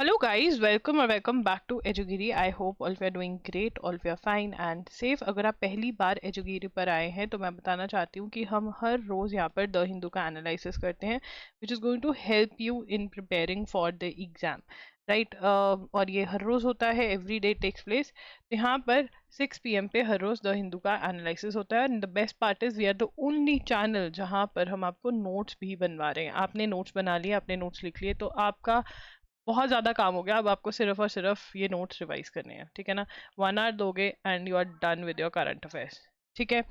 Hello guys, welcome or welcome back to Edugiri. I hope all of you are doing great, all of you are fine and safe. अगर आप पहली बार एजुगिरी पर आए हैं तो मैं बताना चाहती हूँ कि हम हर रोज़ यहाँ पर द हिंदू का एनालिसिस करते हैं which is going to help you in preparing for the exam right. और ये हर रोज़ होता है, एवरी डे टेक्स प्लेस। तो यहाँ पर 6 PM पे हर रोज़ द हिंदू का एनालिसिस होता है and the best part is we are the only channel जहाँ पर हम आपको नोट्स भी बनवा रहे हैं। आपने नोट्स बना लिए, आपने नोट्स लिख लिए, तो आपका बहुत ज़्यादा काम हो गया। अब आपको सिर्फ और सिर्फ ये नोट्स रिवाइज करने हैं, ठीक है ना। 1 hour दोगे and you are done with your current affairs, ठीक है।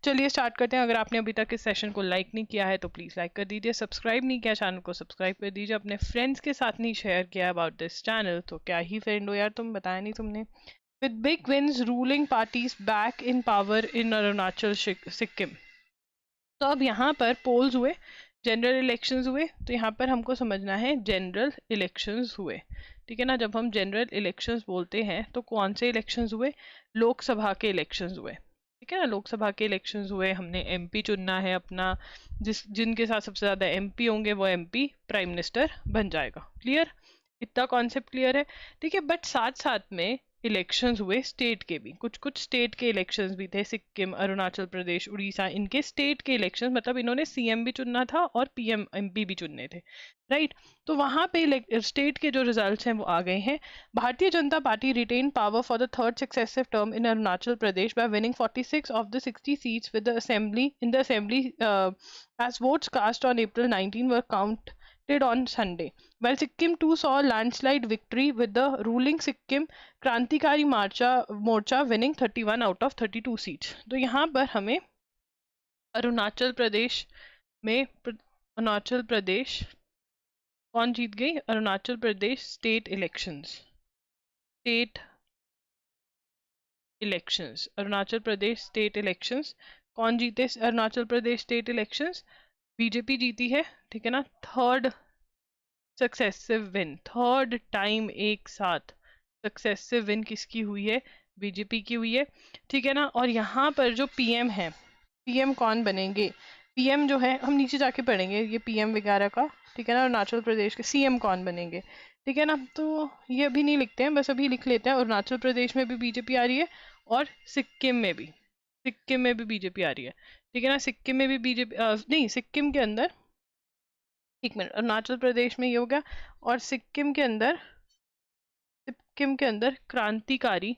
चलिए स्टार्ट करते हैं। अगर आपने अभी तक इस सेशन को लाइक नहीं किया है तो प्लीज़ लाइक कर दीजिए, सब्सक्राइब नहीं किया चैनल को सब्सक्राइब कर दीजिए, अपने फ्रेंड्स के साथ नहीं शेयर किया अबाउट दिस चैनल तो क्या ही फ्रेंड हो यार तुम, बताया नहीं तुमने। With big wins ruling parties back in power in Arunachal Sikkim. तो अब यहाँ पर पोल्स हुए, जनरल इलेक्शंस हुए, तो यहाँ पर हमको समझना है जनरल इलेक्शंस हुए, ठीक है ना। जब हम जनरल इलेक्शंस बोलते हैं तो कौन से इलेक्शंस हुए? लोकसभा के इलेक्शंस हुए, ठीक है ना। लोकसभा के इलेक्शंस हुए, हमने एमपी चुनना है अपना, जिनके साथ सबसे ज़्यादा एमपी होंगे वो एमपी प्राइम मिनिस्टर बन जाएगा। क्लियर? इतना कॉन्सेप्ट क्लियर है, ठीक है। बट साथ साथ में इलेक्शंस हुए स्टेट के भी, कुछ कुछ स्टेट के इलेक्शंस भी थे। सिक्किम, अरुणाचल प्रदेश, उड़ीसा, इनके स्टेट के इलेक्शंस, मतलब इन्होंने सीएम भी चुनना था और पीएम एमपी भी चुनने थे, राइट। तो वहां पे स्टेट के जो रिजल्ट्स हैं वो आ गए हैं। Bharatiya Janata Party retain power for the third successive term in Arunachal Pradesh by winning 46 of the 60 seats with the assembly as votes cast on April 19 were counted on Sunday. While Sikkim too saw a landslide victory with the ruling Sikkim क्रांतिकारी मोर्चा winning 31 out of 32 seats. तो यहाँ पर हमें अरुणाचल प्रदेश में अरुणाचल प्रदेश कौन जीत गई? Arunachal Pradesh state elections Arunachal Pradesh state elections कौन जीते? Arunachal Pradesh state elections BJP जीती है, ठीक है ना। Third successive win, third time एक साथ सक्सेसिव विन किसकी हुई है? बीजेपी की हुई है, ठीक है ना। और यहाँ पर जो पीएम है, पीएम कौन बनेंगे? पीएम जो है हम नीचे जाके पढ़ेंगे ये पीएम वगैरह का, ठीक है ना। अरुणाचल प्रदेश के सीएम कौन बनेंगे, ठीक है ना। तो ये अभी नहीं लिखते हैं, बस अभी लिख लेते हैं। अरुणाचल प्रदेश में भी बीजेपी आ रही है और सिक्किम में भी बीजेपी आ रही है, ठीक है ना। सिक्किम में भी बीजेपी नहीं, सिक्किम के अंदर, एक मिनट, अरुणाचल प्रदेश में ये हो गया और सिक्किम के अंदर क्रांतिकारी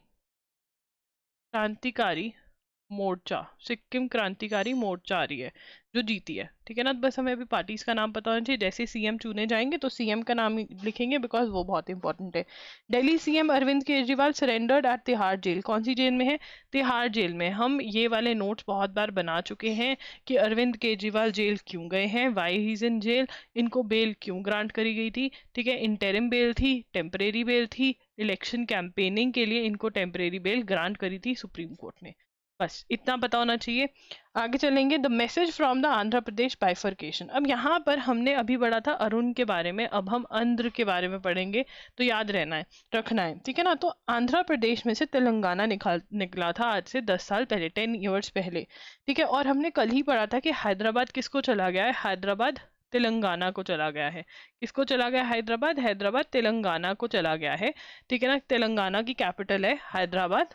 मोर्चा, सिक्किम क्रांतिकारी मोर्चा आ रही है जो जीती है, ठीक है ना। बस हमें अभी पार्टीज का नाम पता होना चाहिए। जैसे सीएम चुने जाएंगे तो सीएम का नाम लिखेंगे बिकॉज वो बहुत इंपॉर्टेंट है। Delhi CM Arvind Kejriwal surrendered at Tihar jail. कौन सी जेल में है? तिहाड़ जेल में। हम ये वाले नोट्स बहुत बार बना चुके हैं कि अरविंद केजरीवाल जेल क्यों गए हैं, why he is in jail, इनको बेल क्यों ग्रांट करी गई थी, ठीक है। इंटरिम बेल थी, टेम्परेरी बेल थी, इलेक्शन कैंपेनिंग के लिए इनको टेम्परेरी बेल ग्रांट करी थी सुप्रीम कोर्ट ने। बस इतना पता होना चाहिए। आगे चलेंगे, the message from the Andhra Pradesh bifurcation. अब यहाँ पर हमने अभी पढ़ा था अरुण के बारे में, अब हम आंध्र के बारे में पढ़ेंगे, तो याद रखना है, ठीक है ना। तो आंध्र प्रदेश में से तेलंगाना निकला था आज से 10 साल पहले, 10 years पहले, ठीक है। और हमने कल ही पढ़ा था कि हैदराबाद किसको चला गया है? हैदराबाद तेलंगाना को चला गया है। किसको चला गया? हैदराबाद तेलंगाना को चला गया है, ठीक है ना। तेलंगाना की कैपिटल है हैदराबाद।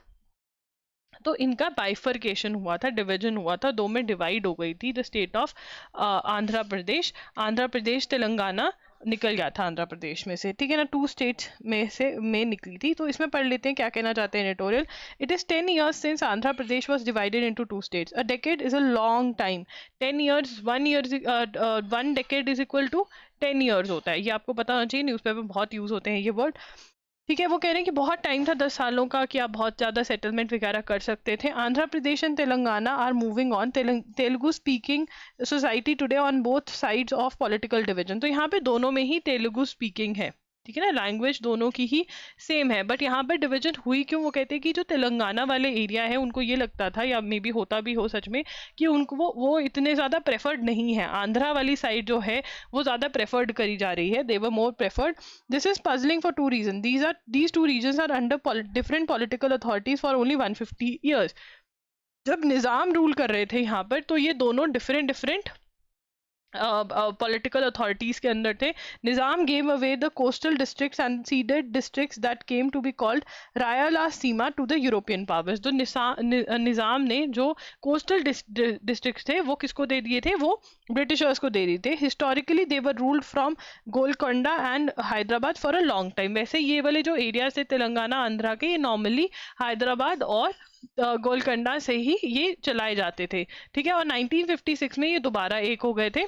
तो इनका बाइफर्केशन हुआ था, डिवीजन हुआ था, दो में डिवाइड हो गई थी द स्टेट ऑफ आंध्र प्रदेश। तेलंगाना निकल गया था आंध्र प्रदेश में से, ठीक है ना। 2 स्टेट्स में निकली थी। तो इसमें पढ़ लेते हैं क्या कहना चाहते हैं editorial. It is 10 years since Andhra Pradesh was divided into 2 states. A decade is a long time. 10 years, 1 decade is equal to 10 years होता है। ये आपको पता होना चाहिए, न्यूज़पेपर में बहुत यूज होते हैं ये वर्ड, ठीक है। वो कह रहे हैं कि बहुत टाइम था, 10 सालों का, कि आप बहुत ज़्यादा सेटलमेंट वगैरह कर सकते थे। Andhra Pradesh and Telangana are moving on. Telugu speaking society today on both sides of political division. तो यहाँ पे दोनों में ही तेलुगु स्पीकिंग है, ठीक है ना। लैंग्वेज दोनों की ही सेम है, बट यहाँ पर डिवीजन हुई क्यों? वो कहते हैं कि जो तेलंगाना वाले एरिया है उनको ये लगता था, या मे बी होता भी हो सच में, कि उनको वो इतने ज़्यादा प्रेफर्ड नहीं है। आंध्रा वाली साइड जो है वो ज़्यादा प्रेफर्ड करी जा रही है, they were more preferred. This is puzzling for 2 reasons. These 2 regions are under different political authorities for only 150 years. जब निज़ाम रूल कर रहे थे यहाँ पर तो ये दोनों डिफरेंट पॉलिटिकल अथॉरिटीज के अंदर थे। Nizam gave away the coastal districts and ceded districts that came to be called Rayalaseema to the European powers. तो निजाम ने जो कोस्टल डिस्ट्रिक्ट्स थे वो किसको दे दिए थे, वो ब्रिटिशर्स को दे दिए थे। Historically they were ruled from Golconda and Hyderabad for a long time. वैसे ये वाले जो एरियाज थे तेलंगाना आंध्रा के, ये नॉर्मली हैदराबाद और गोलकोंडा से ही ये चलाए जाते थे, ठीक है। और 1956 में ये दोबारा एक हो गए थे,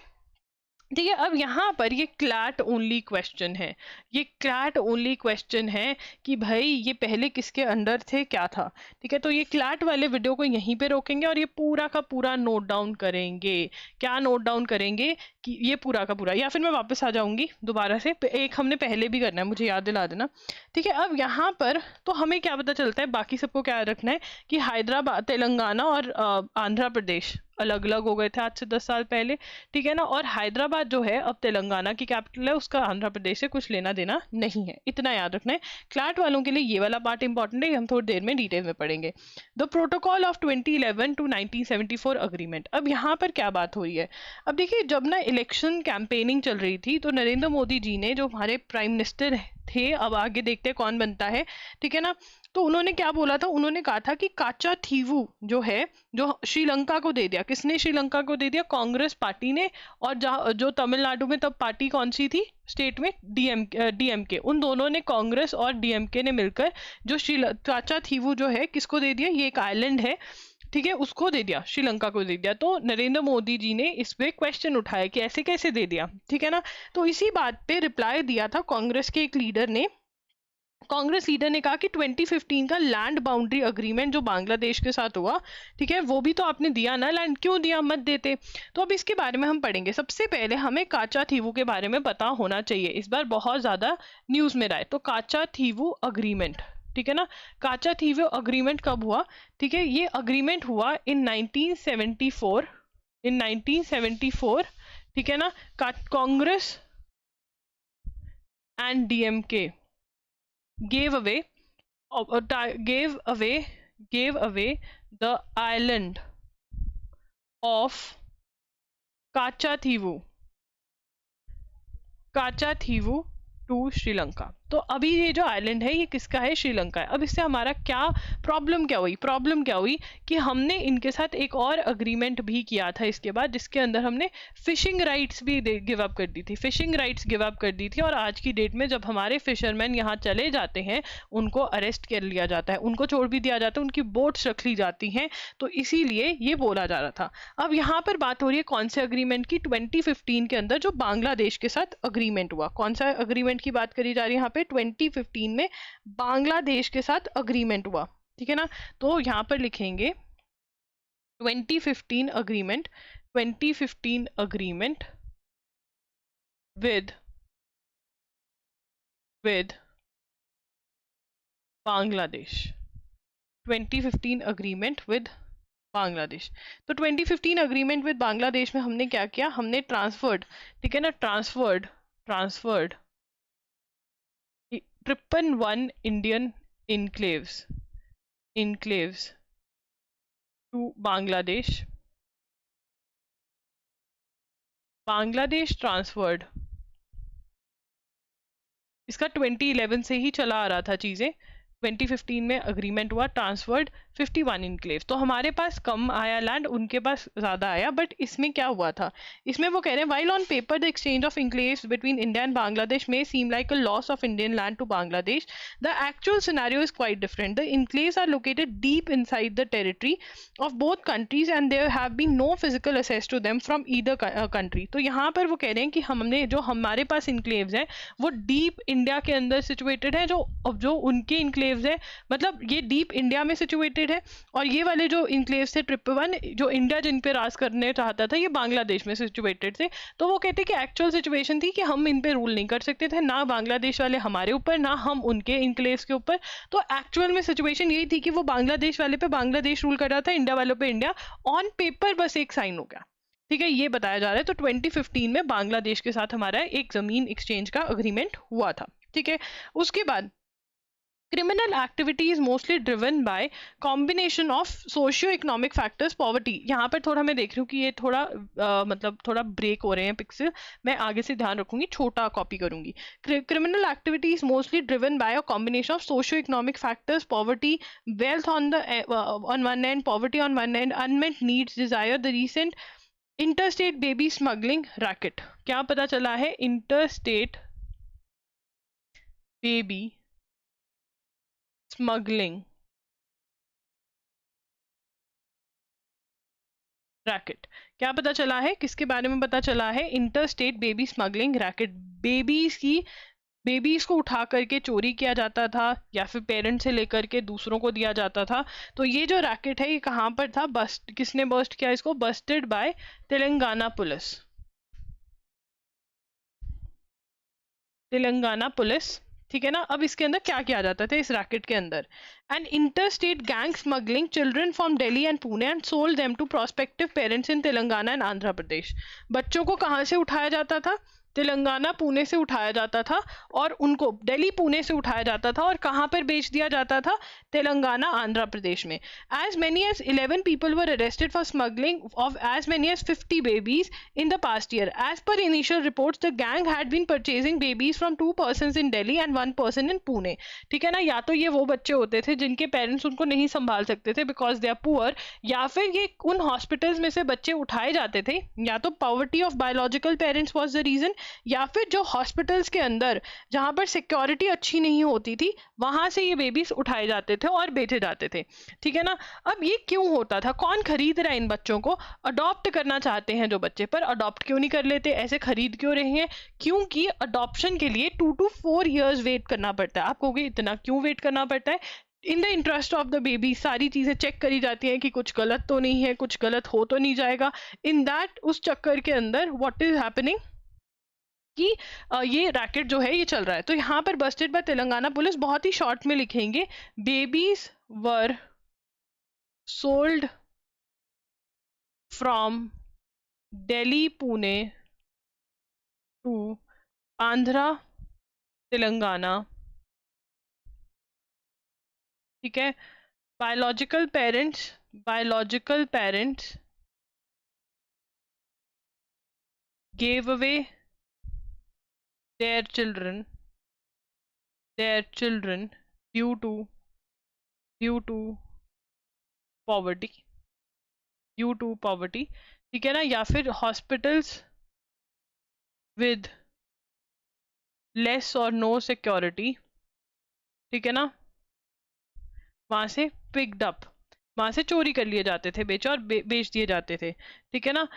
ठीक है। अब यहाँ पर ये क्लैट ओनली क्वेश्चन है, ये क्लैट ओनली क्वेश्चन है कि भाई ये पहले किसके अंडर थे, क्या था, ठीक है। तो ये क्लैट वाले वीडियो को यहीं पे रोकेंगे और ये पूरा का पूरा नोट डाउन करेंगे। क्या नोट डाउन करेंगे कि ये पूरा का पूरा, या फिर मैं वापस आ जाऊंगी दोबारा से, एक हमने पहले भी करना है, मुझे याद दिला देना, ठीक है। अब यहाँ पर तो हमें क्या पता चलता है, बाकी सबको क्या रखना है कि हैदराबाद, तेलंगाना और आंध्र प्रदेश अलग अलग हो गए थे आज से 10 साल पहले, ठीक है ना। और हैदराबाद जो है अब तेलंगाना की कैपिटल है, उसका आंध्र प्रदेश से कुछ लेना देना नहीं है, इतना याद रखना है। क्लैट वालों के लिए ये वाला पार्ट इंपॉर्टेंट है, हम थोड़ी देर में डिटेल में पढ़ेंगे। The protocol of 2011 to 1974 agreement. अब यहाँ पर क्या बात हो रही है, अब देखिए जब ना इलेक्शन कैंपेनिंग चल रही थी तो नरेंद्र मोदी जी ने, जो हमारे प्राइम मिनिस्टर थे, अब आगे देखते हैं कौन बनता है, ठीक है ना। तो उन्होंने क्या बोला था, उन्होंने कहा था कि काचा थीवू जो है, जो श्रीलंका को दे दिया, किसने श्रीलंका को दे दिया, कांग्रेस पार्टी ने। और जो तमिलनाडु में तब पार्टी कौन सी थी स्टेट में, डीएमके, उन दोनों ने, कांग्रेस और डीएमके ने मिलकर जो काचा थीवू जो है किसको दे दिया, ये एक आइलैंड है, ठीक है, उसको दे दिया, श्रीलंका को दे दिया। तो नरेंद्र मोदी जी ने इस पे क्वेश्चन उठाया कि ऐसे कैसे दे दिया, ठीक है ना। तो इसी बात पे रिप्लाई दिया था कांग्रेस के एक लीडर ने। कांग्रेस लीडर ने कहा कि 2015 का लैंड बाउंड्री अग्रीमेंट जो बांग्लादेश के साथ हुआ, ठीक है, वो भी तो आपने दिया ना, लैंड क्यों दिया, मत देते। तो अब इसके बारे में हम पढ़ेंगे। सबसे पहले हमें काचा थीवू के बारे में पता होना चाहिए, इस बार बहुत ज्यादा न्यूज में रहा है। तो काचा थीवू अग्रीमेंट, ठीक है ना, काचा थीवू अग्रीमेंट कब हुआ, ठीक है, ये अग्रीमेंट हुआ इन 1974, ठीक है ना। Congress and DMK gave away gave away the island of Kacha Thivu to Sri Lanka. तो अभी ये जो आइलैंड है ये किसका है, श्रीलंका है। अब इससे हमारा क्या प्रॉब्लम क्या हुई कि हमने इनके साथ एक और अग्रीमेंट भी किया था इसके बाद, जिसके अंदर हमने फिशिंग राइट्स भी गिव अप कर दी थी, फिशिंग राइट्स गिव अप कर दी थी। और आज की डेट में जब हमारे फिशरमैन यहाँ चले जाते हैं, उनको अरेस्ट कर लिया जाता है, उनको छोड़ भी दिया जाता है, उनकी बोट्स रख ली जाती हैं। तो इसीलिए ये बोला जा रहा था। अब यहाँ पर बात हो रही है कौन से अग्रीमेंट की, 2015 के अंदर जो बांग्लादेश के साथ अग्रीमेंट हुआ। कौन सा अग्रीमेंट की बात करी जा रही है यहाँ पे, 2015 में बांग्लादेश के साथ अग्रीमेंट हुआ, ठीक है ना। तो यहाँ पर लिखेंगे 2015 agreement, 2015 agreement with Bangladesh, 2015 agreement with Bangladesh. तो 2015 अग्रीमेंट विद बांग्लादेश में हमने क्या किया, हमने ट्रांसफर्ड, ठीक है ना, transferred 111 Indian enclaves to Bangladesh transferred. इसका 2011 से ही चला आ रहा था चीजें, 2015 में अग्रीमेंट हुआ, ट्रांसफर्ड 51 इनक्लेव। तो हमारे पास कम आया लैंड, उनके पास ज्यादा आया। बट इसमें क्या हुआ था, इसमें वो कह रहे हैं while on paper the exchange of enclaves between India and Bangladesh में seem like a loss of Indian land to Bangladesh, the actual scenario is quite different. The enclaves are located deep inside the territory of both countries and there have been no physical access to them from either country. तो यहाँ पर वो कह रहे हैं कि हमने जो हमारे पास इनक्लेव्स हैं वो डीप इंडिया के अंदर सिचुएटेड है, जो उनके इनक्लेव्स है, मतलब ये डीप इंडिया में सिचुएटेड है। और ये वाले जो इनक्लेव्स थे 111 जो इंडिया जिन पे राज करने चाहता था, ये बांग्लादेश में सिचुएटेड थे। तो वो कहते हैं कि एक्चुअल सिचुएशन थी कि हम इन पे रूल नहीं कर सकते थे, ना बांग्लादेश वाले हमारे ऊपर, ना हम उनके इनक्लेव्स के ऊपर। तो एक्चुअल में सिचुएशन यही थी कि वो बांग्लादेश वाले पे बांग्लादेश रूल कर रहा था, इंडिया वालों पे इंडिया। ऑन पेपर बस एक साइन हो गया, ठीक है, ये बताया जा रहा है। तो 2015 में बांग्लादेश के साथ हमारा एक जमीन एक्सचेंज का अग्रीमेंट हुआ था, ठीक है। उसके बाद criminal activity is mostly driven by combination of socio-economic factors, poverty। यहाँ पर थोड़ा मैं देख रही हूँ कि ये थोड़ा मतलब थोड़ा ब्रेक हो रहे हैं पिक्सल, मैं आगे से ध्यान रखूंगी, छोटा कॉपी करूंगी। criminal activity is mostly driven by a combination of socio-economic factors, poverty, wealth on the on one end, poverty on one end, unmet needs, desire, the recent interstate baby smuggling racket। क्या पता चला है? interstate baby smuggling racket. क्या पता चला है? किसके बारे में पता चला है? Inter state baby smuggling racket. Babies को उठा करके चोरी किया जाता था या फिर पेरेंट्स से लेकर के दूसरों को दिया जाता था। तो ये जो रैकेट है ये कहाँ पर था? बस्ट किसने बस्ट किया इसको? Busted by Telangana police. Telangana police, ठीक है ना। अब इसके अंदर क्या किया जाता था इस रैकेट के अंदर? And interstate gang smuggling children from Delhi and Pune and sold them to prospective parents in Telangana and Andhra Pradesh. बच्चों को कहाँ से उठाया जाता था? तेलंगाना पुणे से उठाया जाता था, और उनको दिल्ली पुणे से उठाया जाता था, और कहाँ पर बेच दिया जाता था? तेलंगाना आंध्र प्रदेश में। as many as 11 people were arrested for smuggling of as many as 50 babies in the past year. As per initial reports, the gang had been purchasing babies from 2 persons in Delhi and 1 person in Pune। ठीक है ना। या तो ये वो बच्चे होते थे जिनके पेरेंट्स उनको नहीं संभाल सकते थे बिकॉज दे आर पुअर, या फिर ये उन हॉस्पिटल्स में से बच्चे उठाए जाते थे। या तो poverty of biological parents was the reason, या फिर जो हॉस्पिटल्स के अंदर जहां पर सिक्योरिटी अच्छी नहीं होती थी वहां से ये बेबीज उठाए जाते थे और बेचे जाते थे। ठीक है ना। अब ये क्यों होता था? कौन खरीद रहा है इन बच्चों को? अडॉप्ट करना चाहते हैं जो बच्चे, पर अडॉप्ट क्यों नहीं कर लेते? ऐसे खरीद क्यों रहे हैं? क्योंकि अडॉप्शन के लिए 2 to 4 years वेट करना पड़ता है। आप कहोगे इतना क्यों वेट करना पड़ता है? In the interest of the baby सारी चीजें चेक करी जाती हैं कि कुछ गलत तो नहीं है, कुछ गलत हो तो नहीं जाएगा। इन दैट उस चक्कर के अंदर व्हाट इज हैपनिंग कि ये रैकेट जो है ये चल रहा है। तो यहाँ पर बस्टेड बाय तेलंगाना पुलिस बहुत ही शॉर्ट में लिखेंगे, babies were sold from Delhi Pune to Andhra Telangana. ठीक है। Biological parents gave away their children due to due to poverty ठीक है ना। या फिर हॉस्पिटल्स विद लेस और नो सिक्योरिटी, ठीक है ना, वहां से पिक्ड अप, वहां से चोरी कर लिए जाते थे, बेचे और बेच दिए जाते थे। ठीक है ना।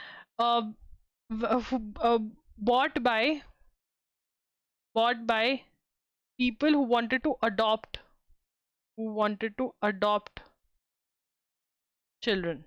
Bought by people who wanted to adopt children।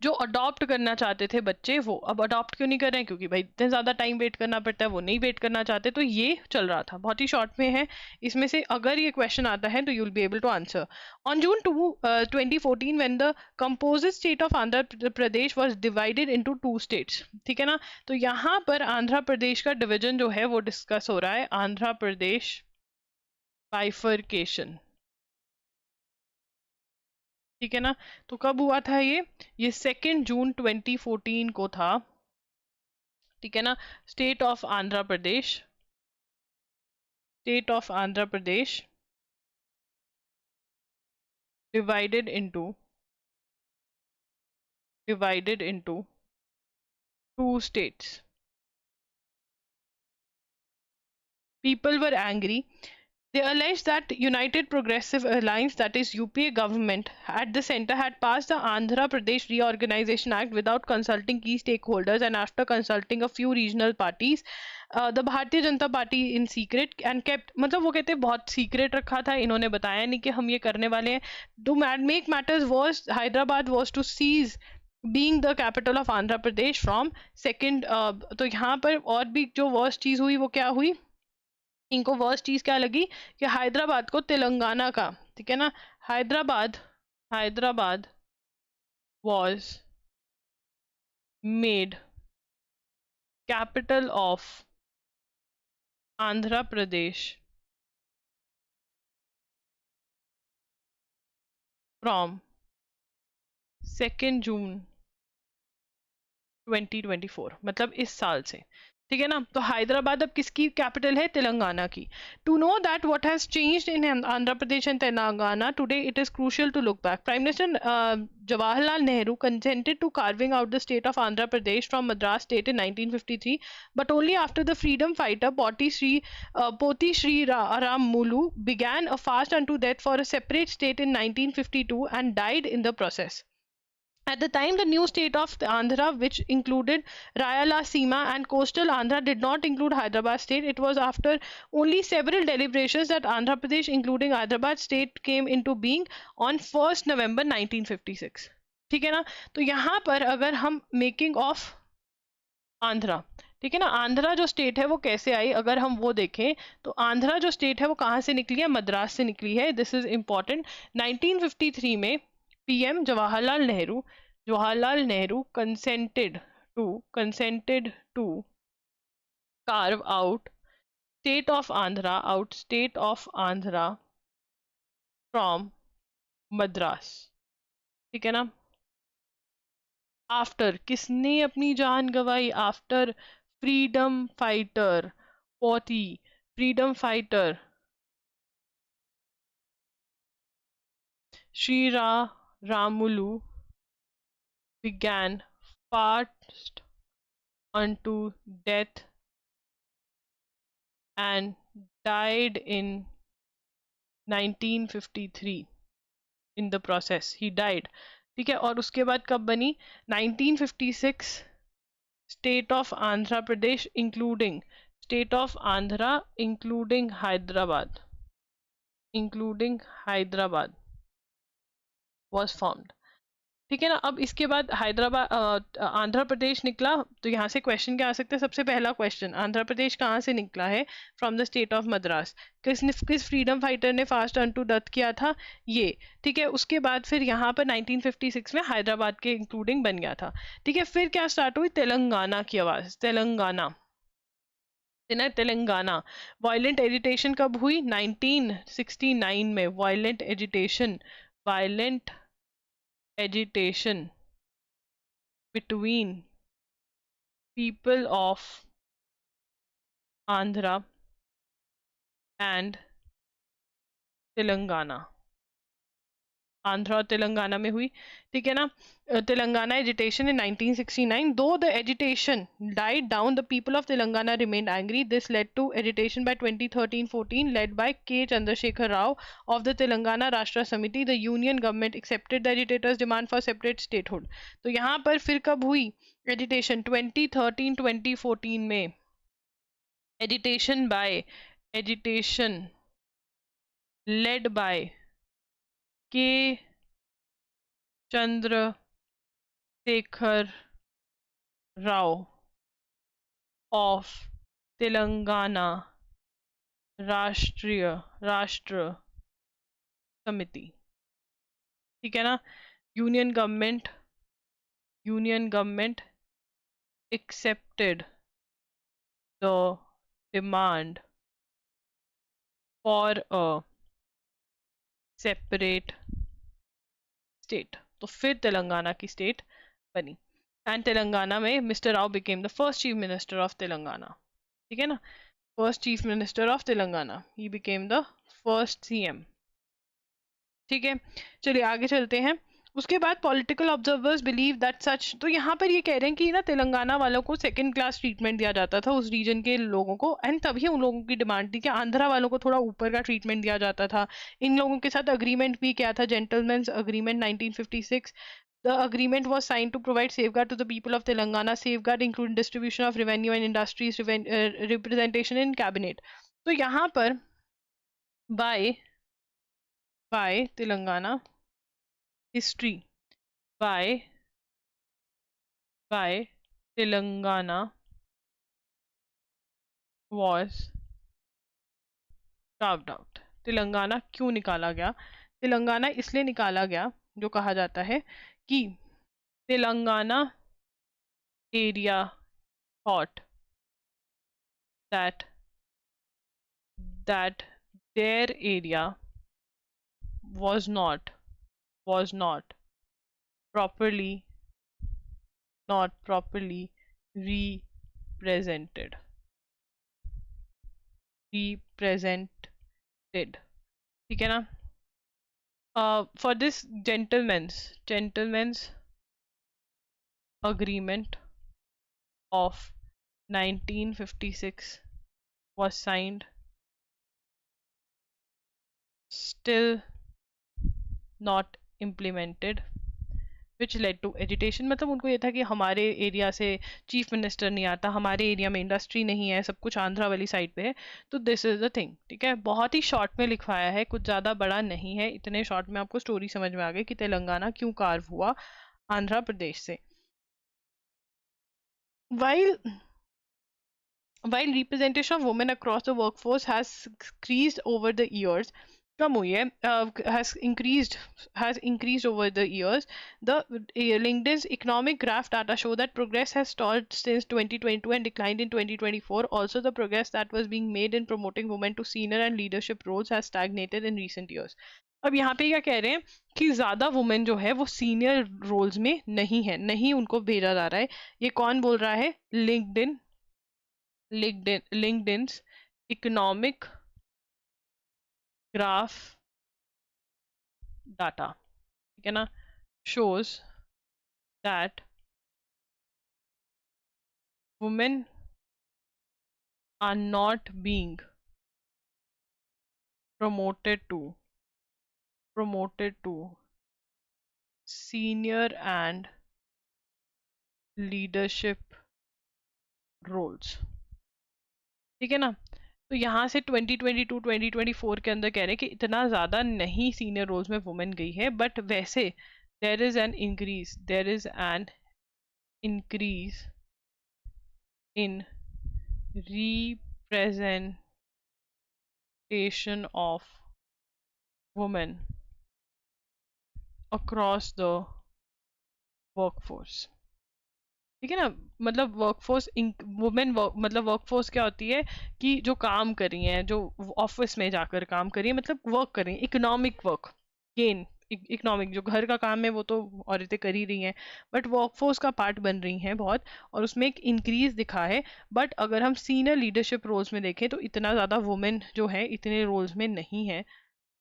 जो अडॉप्ट करना चाहते थे बच्चे वो अब अडॉप्ट क्यों नहीं कर रहे हैं? क्योंकि भाई इतने ज्यादा टाइम वेट करना पड़ता है, वो नहीं वेट करना चाहते। तो ये चल रहा था, बहुत ही शॉर्ट में है। इसमें से अगर ये क्वेश्चन आता है तो you will be able to answer. On June 2014 when the composite state of Andhra Pradesh was divided into 2 states. ठीक है ना। तो यहाँ पर आंध्र प्रदेश का डिवीजन जो है वो डिस्कस हो रहा है, आंध्र प्रदेश बाइफरकेशन। ठीक है ना। तो कब हुआ था ये 2 जून 2014 को था। ठीक है ना। State of Andhra Pradesh divided into 2 states। People were angry. They alleged that United Progressive Alliance, that is UPA government at the center, had passed the Andhra Pradesh Reorganization Act without consulting key stakeholders and after consulting a few regional parties, the Bharatiya Janata Party in secret and kept, मतलब वो कहते हैं बहुत secret रखा था, इन्होंने बताया नहीं कि हम ये करने वाले हैं। To make matters worse, Hyderabad was to seize being the capital of Andhra Pradesh from second। तो यहाँ पर और भी जो वर्स्ट चीज हुई वो क्या हुई? इनको वर्स्ट चीज क्या लगी कि हैदराबाद को तेलंगाना का, ठीक है ना, Hyderabad was made capital of Andhra Pradesh from 2 जून 2024, मतलब इस साल से। ठीक है ना। तो हैदराबाद अब किसकी कैपिटल है? तेलंगाना की। To know that what has changed in Andhra Pradesh and Telangana today, it is crucial to look back. Prime minister Jawaharlal Nehru consented to carving out the state of Andhra Pradesh from Madras state in 1953, but only after the freedom fighter Poti Sri Ramulu began a fast unto death for a separate state in 1952 and died in the process. At the time, the new state of Andhra, which included Rayalaseema and coastal Andhra, did not include Hyderabad state. It was after only several deliberations that Andhra Pradesh, including Hyderabad state, came into being on 1st November 1956. ठीक है ना। तो यहाँ पर अगर हम making of Andhra, ठीक है ना, आंध्रा जो स्टेट है वो कैसे आई, अगर हम वो देखें तो आंध्रा जो स्टेट है वो कहाँ से निकली है? मद्रास से निकली है। This is important. 1953 में PM Jawaharlal Nehru consented to carve out state of Andhra from Madras. ठीक है ना। आफ्टर किसने अपनी जान गंवाई? आफ्टर फ्रीडम फाइटर पोती freedom fighter Shri Ramulu began fast unto death and died in 1953 in the process he died। ठीक है। और उसके बाद कब बनी? 1956 state of Andhra Pradesh including Hyderabad was formed। ठीक है ना। अब इसके बाद आंध्र प्रदेश निकला। तो यहाँ से क्वेश्चन क्या आ सकता है? सबसे पहला क्वेश्चन, आंध्र प्रदेश कहाँ से निकला है? From the state of Madras. किस फ्रीडम फाइटर ने फास्ट अनटू डेथ किया था? ये। ठीक है। उसके बाद फिर यहाँ पर 1956 में हैदराबाद के इंक्लूडिंग बन गया था। ठीक है। फिर क्या स्टार्ट हुई? तेलंगाना की आवाज। तेलंगाना वायलेंट एजिटेशन कब हुई? 1969 में। Violent agitation between people of Andhra and Telangana. Andhra और तेलंगाना में हुई। ठीक है ना। Telangana agitation in 1969, though the agitation died down, the people of Telangana remained angry. This led to agitation by 2013-14 led by K Chandrasekhar Rao of the Telangana Rashtra Samiti. The union government accepted the agitators demand for separate statehood। तो यहाँ पर फिर कब हुई agitation? 2013-2014 में। agitation led by K Chandrasekhar Rao of Telangana राष्ट्र समिति। ठीक है ना। Union government accepted the demand for a separate state। तो फिर तेलंगाना की स्टेट बनी। एंड तेलंगाना में mister Rao became the first chief minister of Telangana. ठीक है ना। First chief minister of Telangana, he became the first CM. ठीक है। चलिए आगे चलते हैं। उसके बाद political observers believe that such. तो यहाँ पर ये कह रहे हैं कि ना तेलंगाना वालों को सेकंड क्लास ट्रीटमेंट दिया जाता था, उस रीजन के लोगों को, एंड तभी उन लोगों की डिमांड थी कि आंध्रा वालों को थोड़ा ऊपर का ट्रीटमेंट दिया जाता था। इन लोगों के साथ अग्रीमेंट भी क्या था? Gentleman's agreement 1956। The agreement was signed to provide safeguard to the people of Telangana, safeguard including distribution of revenue and industries, representation in cabinet। तो यहाँ पर by Telangana history, by Telangana was carved out। Telangana क्यों निकाला गया? तेलंगाना इसलिए निकाला गया, जो कहा जाता है कि Telangana area thought that their area was not was properly not properly represented represented ठीक है ना. For this gentleman's agreement of 1956 was signed, still not implemented, which led to agitation. मतलब उनको ये था कि हमारे एरिया से चीफ मिनिस्टर नहीं आता, हमारे एरिया में इंडस्ट्री नहीं है, सब कुछ आंध्रा वाली साइड पे है. तो दिस इज द थिंग. ठीक है, बहुत ही शॉर्ट में लिखवाया है, कुछ ज़्यादा बड़ा नहीं है. इतने शॉर्ट में आपको स्टोरी समझ में आ गई कि तेलंगाना क्यों कार्व हुआ आंध्र प्रदेश से. While representation of women across the workforce has increased over the years, कम हुई है, has increased over the years. The LinkedIn's economic graph data show that progress has stalled since 2022 and declined in 2024. Also, the progress that was being made in promoting women to senior and leadership roles has stagnated in recent years. अब यहाँ पे क्या कह रहे हैं कि ज्यादा women जो है वो सीनियर रोल्स में नहीं है, नहीं उनको भेजा जा रहा है. ये कौन बोल रहा है? LinkedIn's economic graph data, ठीक है ना, shows that women are not being promoted to senior and leadership roles. ठीक है ना. तो यहाँ से 2022-2024 के अंदर कह रहे हैं कि इतना ज़्यादा नहीं सीनियर रोल्स में वुमेन गई है, बट वैसे there is an increase in representation of women across the workforce. ठीक है ना. मतलब वर्कफोर्स मतलब वर्कफोर्स क्या होती है कि जो काम कर रही हैं, जो ऑफिस में जाकर काम कर रही है, मतलब वर्क कर रही है, इकोनॉमिक वर्क. गेन इकोनॉमिक जो घर का काम है वो तो औरतें कर ही रही हैं, बट वर्कफोर्स का पार्ट बन रही हैं बहुत, और उसमें एक इंक्रीज दिखा है. बट अगर हम सीनियर लीडरशिप रोल्स में देखें तो इतना ज़्यादा वुमेन जो है इतने रोल्स में नहीं है.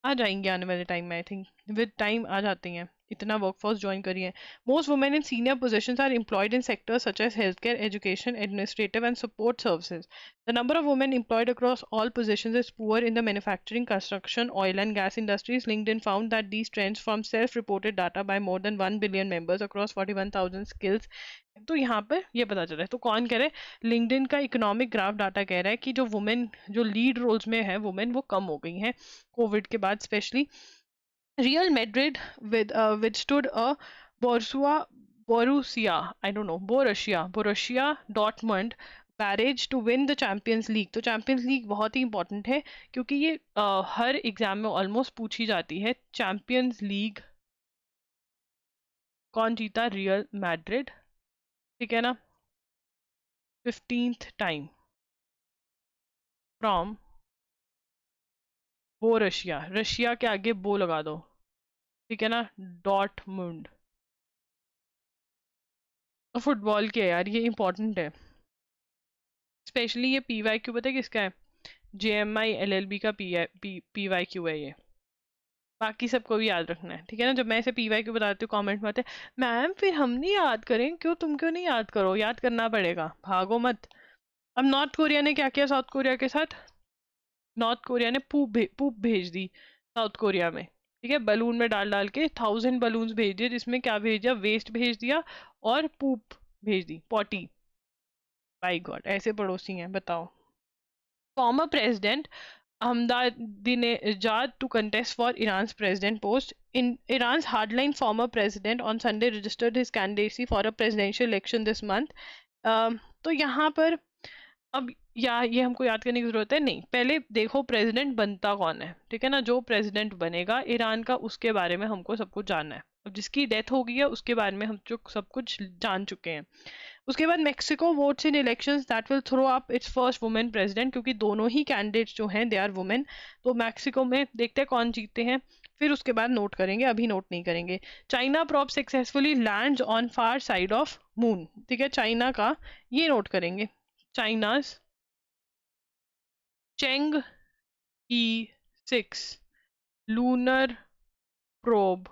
आ जाएंगे आने वाले टाइम में, आई थिंक विद टाइम आ जाती हैं. इतना वर्कफोर्स ज्वाइन करी है. Most women in senior positions are employed in sectors such as health care, education, administrative and support services. The number of women employed across all positions is poor in the manufacturing, construction, oil and gas industries. LinkedIn found that these trends from self-reported data by more than 1 billion members across 41,000 skills. तो यहाँ पर ये पता चल रहा है. तो कौन कह रहा है? लिंक्डइन का इकोनॉमिक ग्राफ डाटा कह रहा है कि जो वुमेन जो लीड रोल्स में है वुमेन वो कम हो गई हैं कोविड के बाद specially. Real Madrid withstood a Borussia Dortmund barrage to win the Champions League. तो Champions League बहुत ही इंपॉर्टेंट है क्योंकि ये हर एग्जाम में ऑलमोस्ट पूछी जाती है. चैंपियंस लीग कौन जीता? Real Madrid. ठीक है ना. 15th time from बोरशिया. रशिया के आगे बो लगा दो. ठीक है ना. डॉटमुंड. फुटबॉल के यार ये इंपॉर्टेंट है स्पेशली. ये PYQ पता है किसका है? JMI LLB का PYQ है ये. बाकी सबको भी याद रखना है. ठीक है ना. जब मैं इसे PYQ बताती हूँ कमेंट में आते मैम फिर हम नहीं याद करें. क्यों, तुम क्यों नहीं याद करो? याद करना पड़ेगा, भागो मत. अब नॉर्थ कोरिया ने क्या किया साउथ कोरिया के साथ? नॉर्थ कोरिया ने पूप भेज दी साउथ कोरिया में. ठीक है, बलून में डाल डाल के 1000 बलून्स भेज दिए, जिसमें क्या भेज दिया? वेस्ट भेज दिया और पूप भेज दी, पॉटी. बाय गॉड, ऐसे पड़ोसी हैं बताओ. Former president Ahmadinejad to contest for Iran's president post. In Iran's hardline former president on Sunday registered his candidacy for a presidential election this month. तो यहाँ पर अब ये हमको याद करने की जरूरत है नहीं. पहले देखो प्रेसिडेंट बनता कौन है. ठीक है ना. जो प्रेसिडेंट बनेगा ईरान का उसके बारे में हमको सब कुछ जानना है. अब जिसकी डेथ हो गई है उसके बारे में हम सब कुछ जान चुके हैं. उसके बाद Mexico votes in elections that will throw up its first women president, क्योंकि दोनों ही कैंडिडेट्स जो हैं दे आर वुमेन। तो मैक्सिको में देखते हैं कौन जीतते हैं, फिर उसके बाद नोट करेंगे, अभी नोट नहीं करेंगे। China probe successfully lands on far side of moon, ठीक है, चाइना का ये नोट करेंगे। China's Chang E6 lunar probe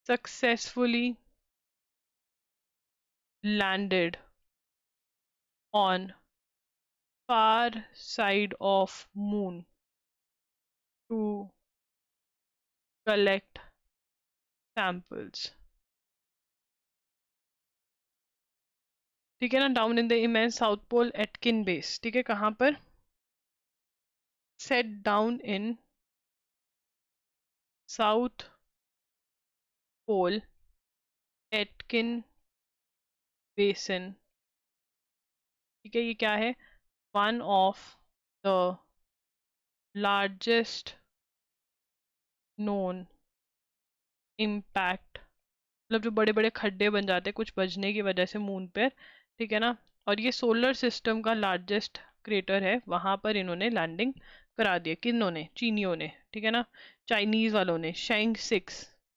successfully landed on far side of moon to collect samples, ठीक है ना। Down in the immense south pole Aitken basin, ठीक है, कहाँ पर, set down in south pole Aitken basin, ठीक है, ये क्या है, one of the largest known impact, मतलब जो बड़े बड़े खड्डे बन जाते हैं कुछ बजने की वजह से मून पर, ठीक है ना। और ये सोलर सिस्टम का लार्जेस्ट क्रेटर है, वहां पर इन्होंने लैंडिंग करा दिया, किन्होंने, चीनियों ने, ठीक है ना, चाइनीज वालों ने, शेंग 6,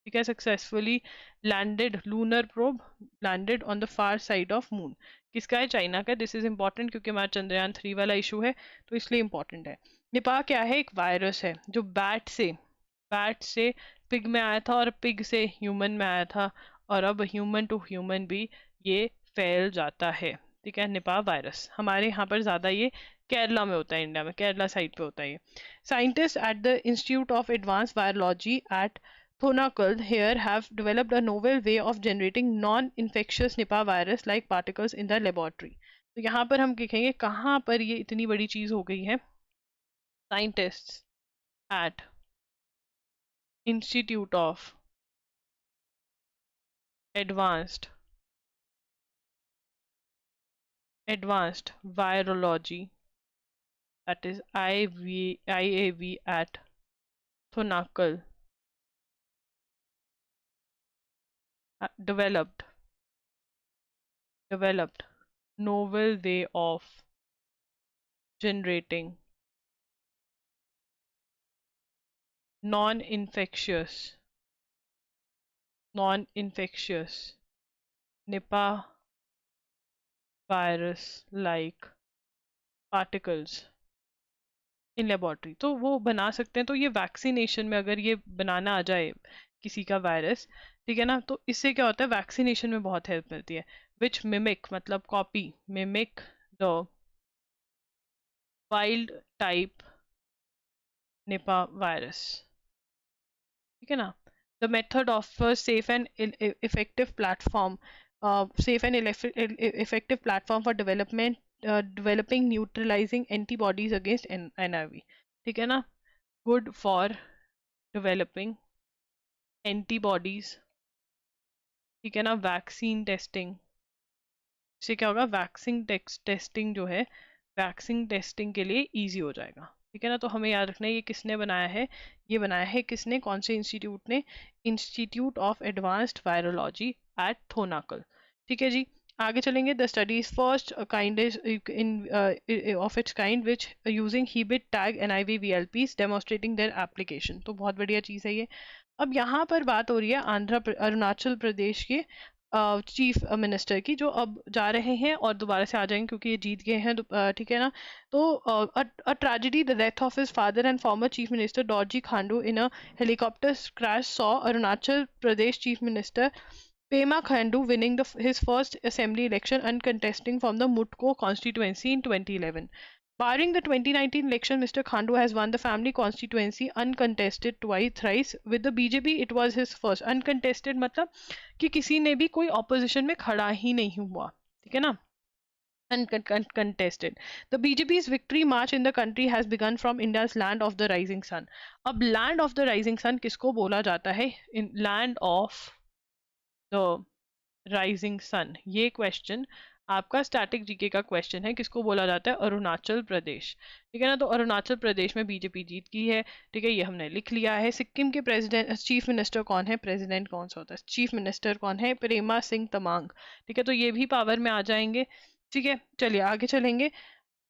ठीक है, successfully landed lunar probe landed on the far side of moon. किसका है, चाइना का। दिस इज इंपॉर्टेंट क्योंकि हमारा चंद्रयान 3 वाला इशू है, तो इसलिए इंपॉर्टेंट है। निपाह क्या है, एक वायरस है जो बैट से पिग में आया था और पिग से ह्यूमन में आया था, और अब ह्यूमन टू ह्यूमन भी ये फैल जाता है, ठीक है। निपाह वायरस हमारे यहाँ पर ज्यादा ये केरला में होता है, इंडिया में केरला साइड पे होता है ये। Scientist at the institute of advance virology at Thonakal here have developed a novel way of generating non-infectious Nipah virus like particles in the laboratory। तो यहाँ पर हम देखेंगे कहाँ पर ये इतनी बड़ी चीज हो गई है। Scientists at institute of advanced virology, that is IAV at Thonakal, developed novel way of generating non-infectious Nipah virus like particles in laboratory. तो वो बना सकते हैं, तो ये वैक्सीनेशन में अगर ये बनाना आ जाए किसी का वायरस, ठीक है ना, तो इससे क्या होता है, वैक्सीनेशन में बहुत हेल्प मिलती है। विच मिमिक मतलब copy, mimic the wild type Nipah virus, ठीक है ना। The method of safe and effective platform for developing neutralizing antibodies against NIV, ठीक है ना, good for developing antibodies, ठीक है ना। वैक्सीन टेस्टिंग, इससे क्या होगा, वैक्सीन टेस्टिंग जो है, वैक्सीन टेस्टिंग के लिए इजी हो जाएगा, ठीक है ना। तो हमें याद रखना है ये किसने बनाया है, ये बनाया है किसने, कौन से इंस्टीट्यूट ने, institute of advanced virology at Thonakkal, ठीक है जी। आगे चलेंगे। The studies first kind is in of its kind which using HiBiT tag NIV-VLPs demonstrating their application, तो बहुत बढ़िया चीज़ है ये। अब यहाँ पर बात हो रही है अरुणाचल प्रदेश के चीफ मिनिस्टर की, जो अब जा रहे हैं और दोबारा से आ जाएंगे क्योंकि ये जीत गए हैं, ठीक है ना। तो a tragedy, the death of his father and former chief minister Dorjee Khandu in a helicopter crash saw Arunachal Pradesh chief minister Pema Khandu winning his first assembly election and contesting from the Mutko constituency in 2011. Barring the 2019 election, Mr. Khandu has won the family constituency uncontested thrice. With the BJP, it was his first uncontested, मतलब कि किसी ने भी कोई opposition में खड़ा ही नहीं हुआ, ठीक है ना, uncontested. The BJP's victory march in the country has begun from India's land of the rising sun. अब land of the rising sun किसको बोला जाता है, in land of the rising sun, ये क्वेश्चन आपका स्टैटिक जीके का question है, किसको बोला जाता है? अरुणाचल प्रदेश। ठीक है ना, तो अरुणाचल प्रदेश में बीजेपी जीत की है। ठीक है, ये हमने लिख लिया है। सिक्किम के प्रेसिडेंट चीफ मिनिस्टर कौन है? प्रेसिडेंट कौन सा होता है? चीफ मिनिस्टर कौन है? प्रेमा सिंह तमांग। ठीक है, तो ये भी पावर में आ जाएंगे। ठीक है, चलिए आगे चलेंगे।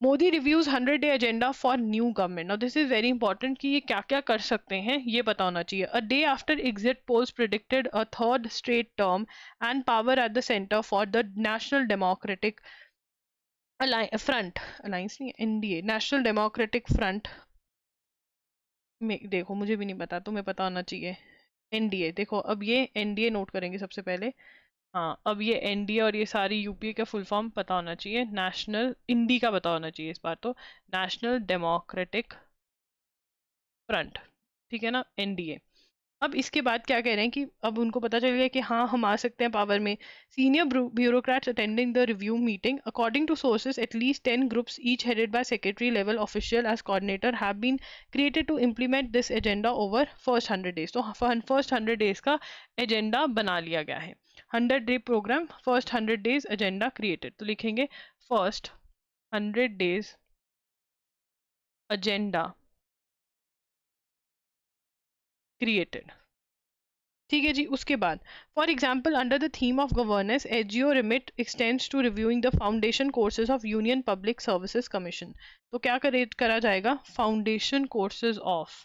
Modi reviews 100 day agenda for new government. Now this is very important कि ये क्या क्या कर सकते हैं, ये पता होना चाहिए। A day after exit polls predicted a third straight term and power at the centre for the national democratic front, alliance नहीं, एनडीए, नेशनल डेमोक्रेटिक फ्रंट में। देखो मुझे भी नहीं पता, तुम्हें पता होना चाहिए। एनडीए, देखो अब ये एनडीए नोट करेंगे सबसे पहले। हाँ, अब ये एनडीए और ये सारी यूपीए का फुल फॉर्म पता होना चाहिए। नेशनल, इंडी का पता होना चाहिए इस बार तो। National democratic front. ठीक है ना, एनडीए। अब इसके बाद क्या कह रहे हैं कि अब उनको पता चल गया कि हाँ हम आ सकते हैं पावर में। Senior bureaucrats attending the review meeting according to sources at least 10 groups each headed by secretary level official as coordinator have been created to implement this agenda over first 100 days. तो फर्स्ट 100 डेज का agenda बना लिया गया है। 100 day program, first 100 days agenda created. तो लिखेंगे first 100 days agenda created. ठीक है जी, उसके बाद for example under the theme of governance HGO remit extends to reviewing the foundation courses of union public services commission. तो क्या करा जाएगा? Foundation courses of,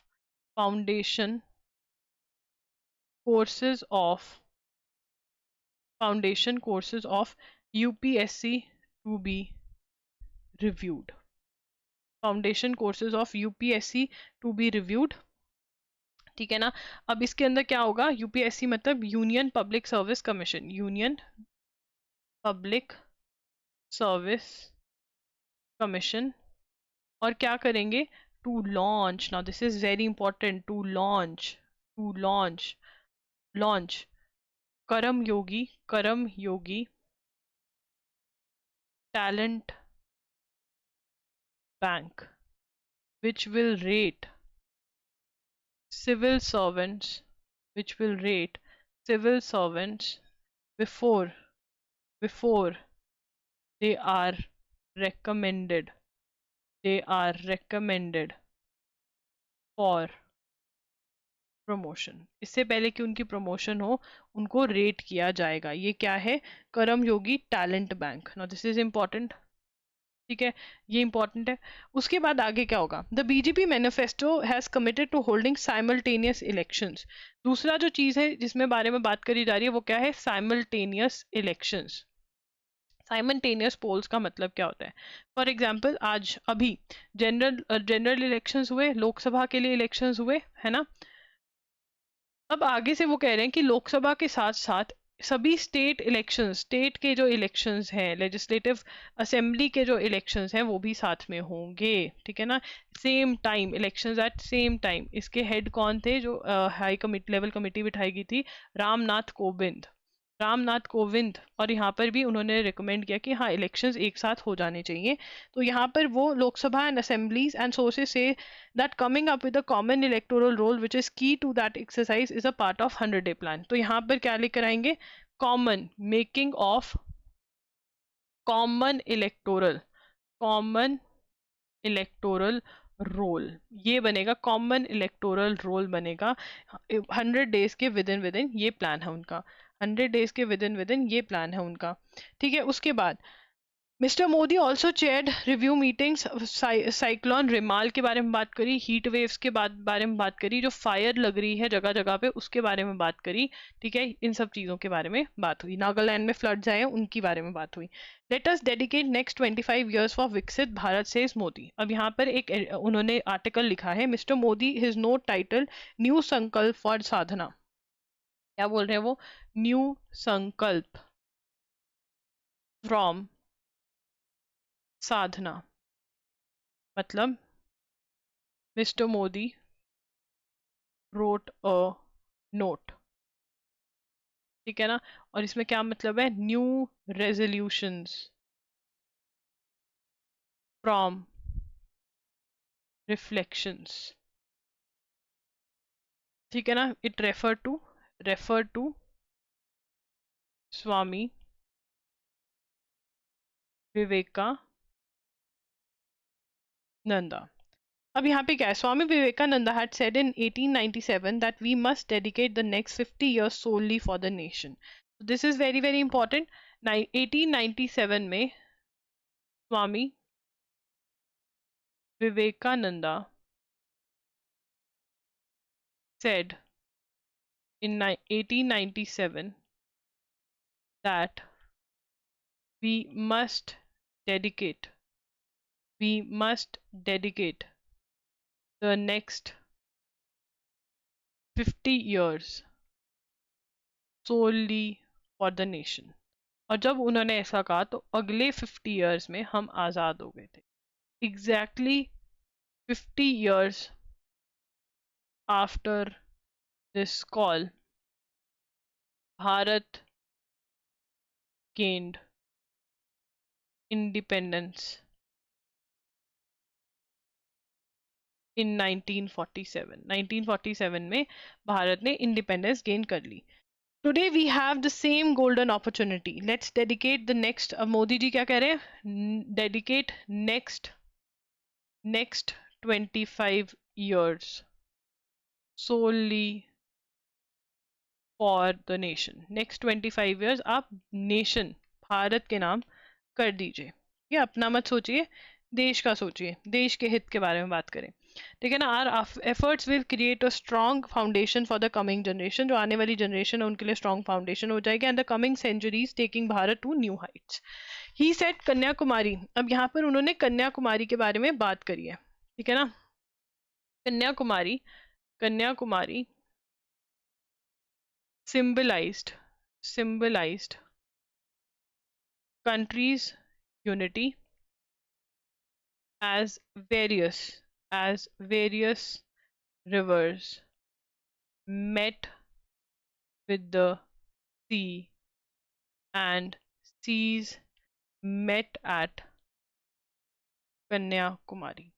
foundation courses of, foundation courses of UPSC to be reviewed, foundation courses of UPSC to be reviewed. ठीक है ना, अब इसके अंदर क्या होगा? यूपीएससी मतलब union public service commission, union public service commission. और क्या करेंगे? To launch, now this is very important, to launch, to launch, launch Karam Yogi, Karam Yogi talent bank which will rate civil servants, which will rate civil servants before before they are recommended, they are recommended for promotion. इससे पहले कि उनकी promotion हो, उनको rate किया जाएगा। ये क्या है? Karam Yogi talent bank. Now this is important. ठीक है, ये इंपॉर्टेंट है। उसके बाद आगे क्या होगा? The BJP manifesto has committed to holding simultaneous elections. दूसरा जो चीज है जिसमें बारे में बात करी जा रही है वो क्या है? Simultaneous elections. साइमल्टेनियस पोल्स का मतलब क्या होता है? फॉर एग्जाम्पल आज अभी जनरल इलेक्शंस हुए, लोकसभा के लिए इलेक्शंस हुए, है ना। अब आगे से वो कह रहे हैं कि लोकसभा के साथ साथ सभी स्टेट इलेक्शंस, स्टेट के जो इलेक्शंस हैं, लेजिस्लेटिव असेंबली के जो इलेक्शंस हैं वो भी साथ में होंगे। ठीक है ना, same time, elections at same time. इसके हेड कौन थे जो हाई कमिटी, लेवल कमिटी बिठाई गई थी? रामनाथ कोविंद, रामनाथ कोविंद। और यहाँ पर भी उन्होंने रिकमेंड किया कि हाँ इलेक्शंस एक साथ हो जाने चाहिए। तो यहाँ पर वो Lok Sabha and assemblies and sources से that coming up with a common electoral roll which is key to that exercise is a part of 100 day plan. तो यहाँ पर क्या लेकर आएंगे? Common, making of common electoral, common electoral roll, ये बनेगा common electoral role बनेगा। 100 days के विद इन ये प्लान है उनका। 100 डेज के विद इन ये प्लान है उनका। ठीक है, उसके बाद mister Modi also chaired review meetings. Cyclone Rimal के बारे में बात करी, हीट वेव्स के बारे में बात करी, जो फायर लग रही है जगह जगह पे उसके बारे में बात करी। ठीक है, इन सब चीजों के बारे में बात हुई। नागालैंड में फ्लड्स आए उनकी बारे में बात हुई। Let us dedicate next 25 years for विकसित भारत सेज मोदी। अब यहाँ पर एक उन्होंने आर्टिकल लिखा है, mister Modi his note title new संकल्प फॉर साधना। क्या बोल रहे हैं वो? न्यू संकल्प फ्रॉम साधना। मतलब mister Modi wrote a note। ठीक है ना, और इसमें क्या मतलब है? New resolutions from reflections. ठीक है ना, इट रेफर टू स्वामी विवेकानंदा। अब यहाँ पे क्या है, स्वामी Vivekananda had said in 1897 that we must dedicate the next 50 years solely for the nation. This is very very important. 1897 में स्वामी Vivekananda said in 1897 that we must dedicate the next 50 years solely for the nation. और जब उन्होंने ऐसा कहा तो अगले 50 years में हम आज़ाद हो गए थे. Exactly 50 years after this call, Bharat gained independence in 1947. 1947 में भारत ने इंडिपेंडेंस गेन कर ली. Today we have the same golden opportunity. Let's dedicate the next. अब मोदी जी क्या कह रहे हैं? Dedicate next 25 years solely for the nation. Next 25 years आप nation Bharat के नाम कर दीजिए. ये अपना मत सोचिए, देश का सोचिए, देश के हित के बारे में बात करें. ठीक है ना. Our efforts will create a strong foundation for the coming generation. जो आने वाली जनरेशन है उनके लिए स्ट्रॉन्ग फाउंडेशन हो जाएगी. And the coming centuries taking Bharat to new heights. He said Kanyakumari. अब यहाँ पर उन्होंने कन्याकुमारी के बारे में बात करी है. ठीक है ना. Kanyakumari symbolized countries' unity as various rivers met with the sea and seas met at Kanyakumari.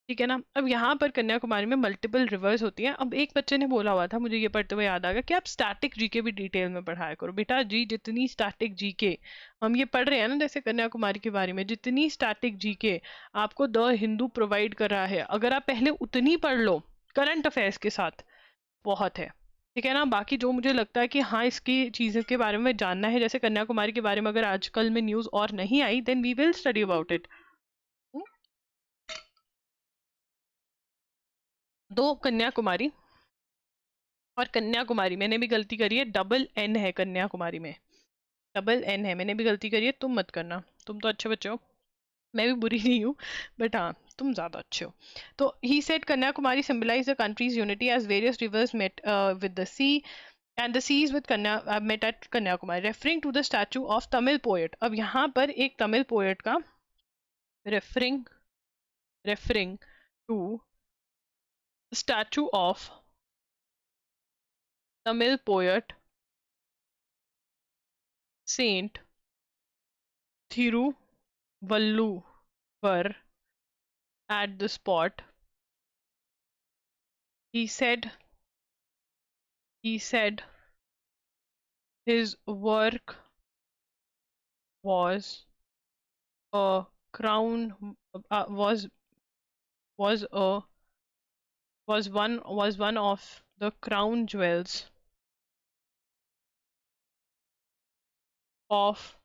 ठीक है ना. अब यहाँ पर कन्याकुमारी में मल्टीपल रिवर्स होती हैं. अब एक बच्चे ने बोला हुआ था, मुझे ये पढ़ते हुए याद आ गया कि आप स्टैटिक जीके भी डिटेल में पढ़ाया करो. बेटा जी जितनी स्टैटिक जीके हम ये पढ़ रहे हैं ना, जैसे कन्याकुमारी के बारे में, जितनी स्टैटिक जीके आपको द हिंदू प्रोवाइड कर रहा है, अगर आप पहले उतनी पढ़ लो करंट अफेयर्स के साथ, बहुत है. ठीक है ना. बाकी जो मुझे लगता है कि हाँ इसकी चीज़ों के बारे में जानना है, जैसे कन्याकुमारी के बारे में अगर आजकल में न्यूज़ और नहीं आई, then we will study about it. दो कन्याकुमारी, और कन्याकुमारी मैंने भी गलती करी है, डबल एन है कन्याकुमारी में, डबल एन है. मैंने भी गलती करी है, तुम मत करना, तुम तो अच्छे बच्चे हो, मैं भी बुरी नहीं हूँ, बट हाँ तुम ज़्यादा अच्छे हो. तो he said Kanyakumari symbolise the country's unity as various rivers met with the sea and the seas with met at Kanyakumari, referring to the statue of Tamil poet. अब यहाँ पर एक तमिल पोएट का referring to statue of Tamil poet Saint Thiruvalluvar at the spot. He said his work was a crown was one of the crown jewels of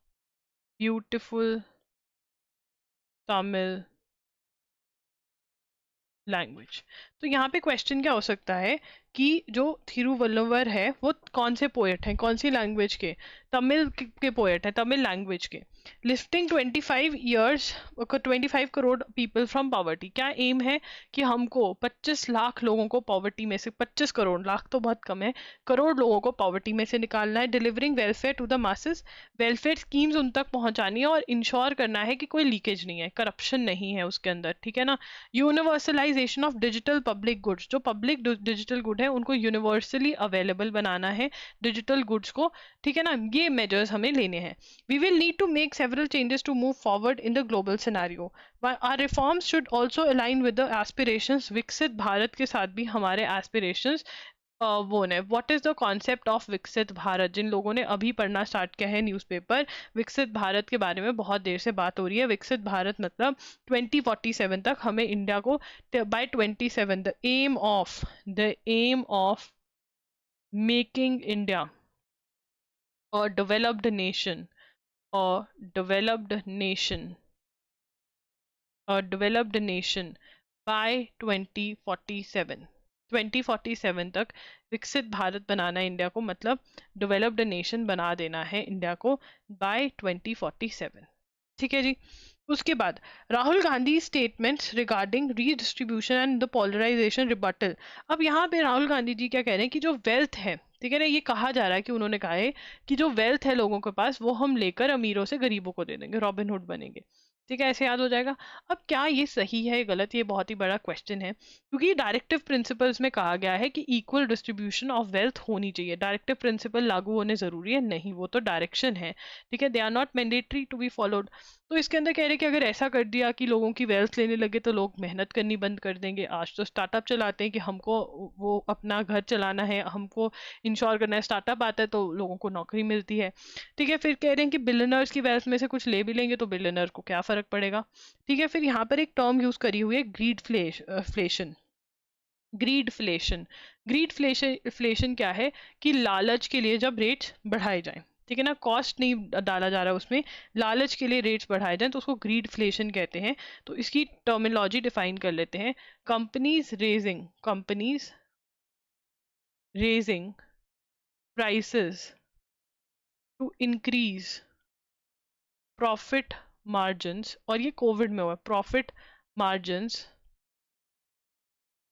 beautiful Tamil language. तो यहाँ पे question क्या हो सकता है कि जो थिरुवल्लुवर है वो कौन से पोएट हैं, कौन सी लैंग्वेज के, तमिल के पोएट हैं, तमिल लैंग्वेज के. Lifting 25 crore people from poverty. क्या एम है कि हमको 25 लाख लोगों को पॉवर्टी में से, 25 करोड़, लाख तो बहुत कम है, करोड़ लोगों को पॉवर्टी में से निकालना है. Delivering welfare to the masses. Welfare schemes उन तक पहुंचानी है और इंश्योर करना है कि कोई लीकेज नहीं है, करप्शन नहीं है उसके अंदर. ठीक है ना. Universalization of digital public goods. जो पब्लिक डिजिटल गुड है उनको यूनिवर्सली अवेलेबल बनाना है, डिजिटल गुड्स को. ठीक है ना. ये मेजर्स हमें लेने हैं. We will need to make several changes to move forward in the global scenario. Our reforms should also align with the aspirations. विकसित भारत के साथ भी हमारे aspirations वो ने what is the concept of विकसित भारत, जिन लोगों ने अभी पढ़ना स्टार्ट किया है न्यूज़पेपर, विकसित भारत के बारे में बहुत देर से बात हो रही है। विकसित भारत मतलब 2047 तक हमें इंडिया को, by 27, the aim of making India और developed nation developed nation by 2047, 2047 तक विकसित भारत बनाना है इंडिया को, मतलब डेवलप्ड नेशन बना देना है इंडिया को बाय 2047। ठीक है जी। उसके बाद Rahul Gandhi statements regarding redistribution and the polarisation rebuttal. अब यहाँ पे राहुल गांधी जी क्या कह रहे हैं कि जो वेल्थ है, ठीक है ना, ये कहा जा रहा है कि उन्होंने कहा है कि जो वेल्थ है लोगों के पास वो हम लेकर अमीरों से गरीबों को दे देंगे, रॉबिनहुड बनेंगे। ठीक है, ऐसे याद हो जाएगा। अब क्या ये सही है गलत, ये बहुत ही बड़ा क्वेश्चन है, क्योंकि डायरेक्टिव प्रिंसिपल्स में कहा गया है कि इक्वल डिस्ट्रीब्यूशन ऑफ वेल्थ होनी चाहिए। डायरेक्टिव प्रिंसिपल लागू होने जरूरी है नहीं, वो तो डायरेक्शन है। ठीक है, they are not mandatory to be followed. तो इसके अंदर कह रहे हैं कि अगर ऐसा कर दिया कि लोगों की वेल्थ लेने लगे तो लोग मेहनत करनी बंद कर देंगे। आज तो स्टार्टअप चलाते हैं कि हमको वो अपना घर चलाना है, हमको इंश्योर करना है, स्टार्टअप आता है तो लोगों को नौकरी मिलती है। ठीक है, फिर कह रहे हैं कि बिलियनर्स की वेल्थ में से कुछ ले भी लेंगे तो बिलियनर को क्या फर्क पड़ेगा। ठीक है, फिर यहाँ पर एक टर्म यूज करी हुई है, ग्रीडफ्लेशन। ग्रीडफ्लेशन ग्रीडफ्लेशन क्या है कि लालच के लिए जब रेट्स बढ़ाए जाएं, ठीक है ना, कॉस्ट नहीं डाला जा रहा है उसमें, लालच के लिए रेट्स बढ़ाए जाएं तो उसको ग्रीडफ्लेशन कहते हैं। तो इसकी टर्मिनोलॉजी डिफाइन कर लेते हैं। Companies raising prices to increase profit margins, और ये कोविड में हुआ, profit margins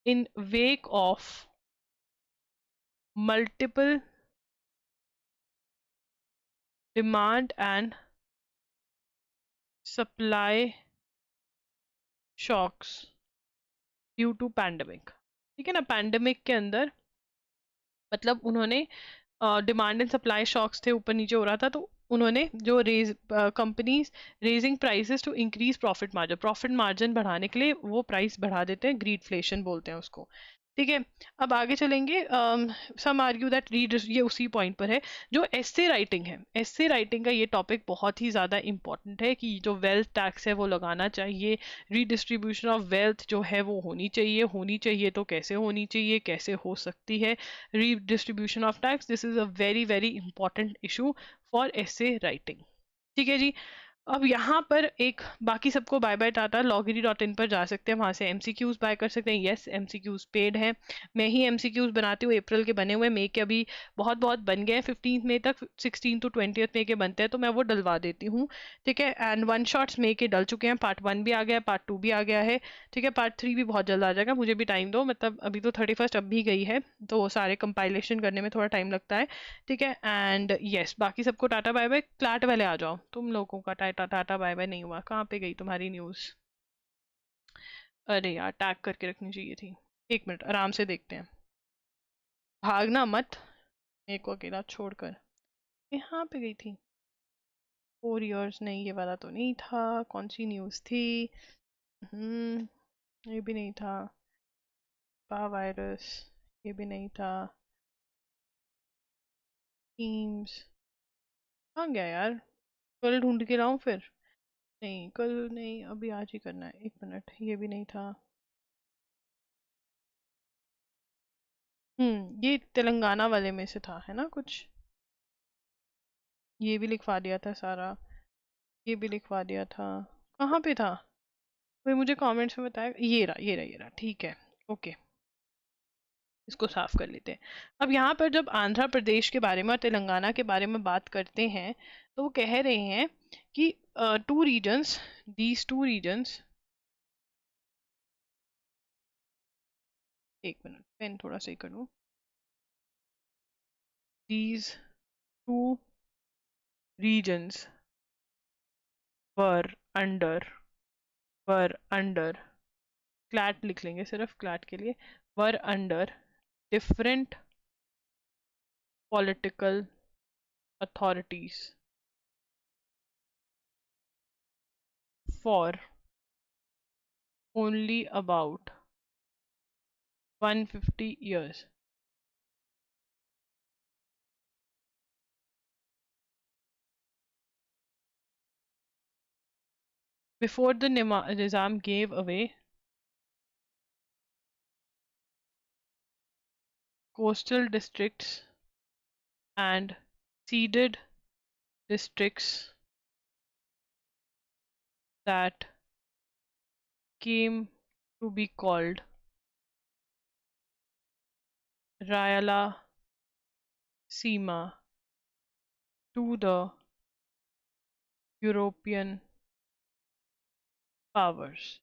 in wake of multiple demand and supply shocks due to pandemic. ठीक है ना, पैंडमिक के अंदर मतलब उन्होंने डिमांड एंड सप्लाई शॉक्स थे, ऊपर नीचे हो रहा था, तो उन्होंने जो companies raising prices to increase profit margin बढ़ाने के लिए वो प्राइस बढ़ा देते हैं, ग्रीडफ्लेशन बोलते हैं उसको। ठीक है, अब आगे चलेंगे। सम आर्ग्यू दैट रीड, ये उसी पॉइंट पर है। जो एस्से राइटिंग है, एस्से राइटिंग का ये टॉपिक बहुत ही ज़्यादा इंपॉर्टेंट है कि जो वेल्थ टैक्स है वो लगाना चाहिए, रीडिस्ट्रीब्यूशन ऑफ वेल्थ जो है वो होनी चाहिए तो कैसे होनी चाहिए, कैसे हो सकती है redistribution of tax, this is a very very important issue for essay writing. ठीक है जी। अब यहाँ पर एक, बाकी सबको बाय बाय टाटा, loggery.in पर जा सकते हैं, वहां से एमसीक्यूज बाय कर सकते हैं। यस, एमसीक्यूज पेड है, मैं ही एमसीक्यूज बनाती हूँ, अप्रैल के बने हुए, मई के अभी बहुत बहुत बन गए हैं, 15 मई तक, 16 to 20 मई के बनते हैं तो मैं वो डलवा देती हूँ। ठीक है, एंड वन शॉट्स मई के डल चुके हैं, पार्ट 1 भी आ गया है, पार्ट 2 भी आ गया है। ठीक है, पार्ट 3 भी बहुत जल्द आ जाएगा, मुझे भी टाइम दो, मतलब अभी तो 31st अब भी गई है, तो वो सारे कंपाइलेशन करने में थोड़ा टाइम लगता है। ठीक है, एंड यस, बाकी सबको टाटा बाय बाय। क्लाट वाले आ जाओ, तुम लोगों का टाटा टाटा बाय बाय नहीं हुआ, कहाँ पे गई तुम्हारी न्यूज़? अरे यार, टैग करके रखनी चाहिए थी। एक मिनट, आराम से देखते हैं, भागना मत मेरे को अकेला छोड़कर। यहाँ पे गई थी, 4 years, नहीं ये वाला तो नहीं था, कौन सी न्यूज़ थी? ये भी नहीं था, पा वायरस, ये भी नहीं था, टीम्स, कहाँ गया यार? कल ढूंढ के लाऊं फिर? नहीं कल नहीं, अभी आज ही करना है, एक मिनट, ये भी नहीं था। ये तेलंगाना वाले में से था, है ना कुछ? ये भी लिखवा दिया था सारा, ये भी लिखवा दिया था, कहाँ पे था? कोई मुझे कमेंट्स में बताया, ये रहा, ठीक है। ओके, इसको साफ कर लेते हैं। अब यहाँ पर जब आंध्र प्रदेश के बारे में और तेलंगाना के बारे में बात करते हैं तो वो कह रहे हैं कि two reasons, these two reasons, एक मिनट पेन थोड़ा सही कर लूँ, these two reasons were under were under, CLAT लिख लेंगे सिर्फ क्लैट के लिए, वर under different political authorities for only about 150 years। Before the Nizam gave away coastal districts and ceded districts that came to be called Rayala Sima to the European powers.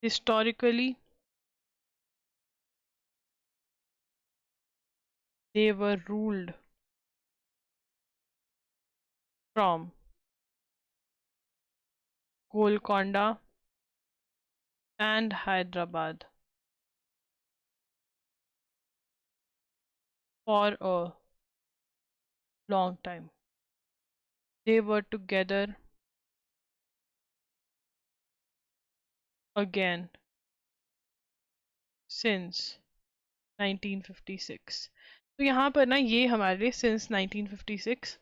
Historically, they were ruled from Golconda and Hyderabad for a long time. They were together again since 1956. तो यहाँ पर ना ये हमारे since 1956,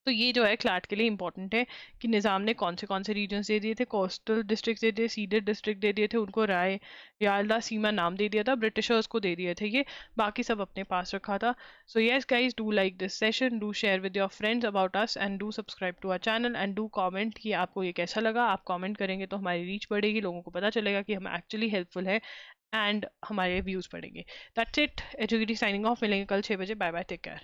तो ये जो है क्लैट के लिए इंपॉर्टेंट है कि निज़ाम ने कौन से रीजन्स दे दिए थे, कोस्टल डिस्ट्रिक्ट दे दिए, सीडेड डिस्ट्रिक्ट दे दिए थे, उनको राय याल्दा सीमा नाम दे दिया था, ब्रिटिशर्स को दे दिए थे ये, बाकी सब अपने पास रखा था. So yes guys, do like this session, do share with your friends about us and do subscribe to our channel and do comment कि आपको ये कैसा लगा. आप कॉमेंट करेंगे तो हमारी रीच बढ़ेगी, लोगों को पता चलेगा कि हम एक्चुअली हेल्पफुल है एंड हमारे व्यूज़ बढ़ेंगे. दैट्स इट, एजुगिरी साइनिंग ऑफ. मिलेंगे कल 6 बजे. Bye bye, take care.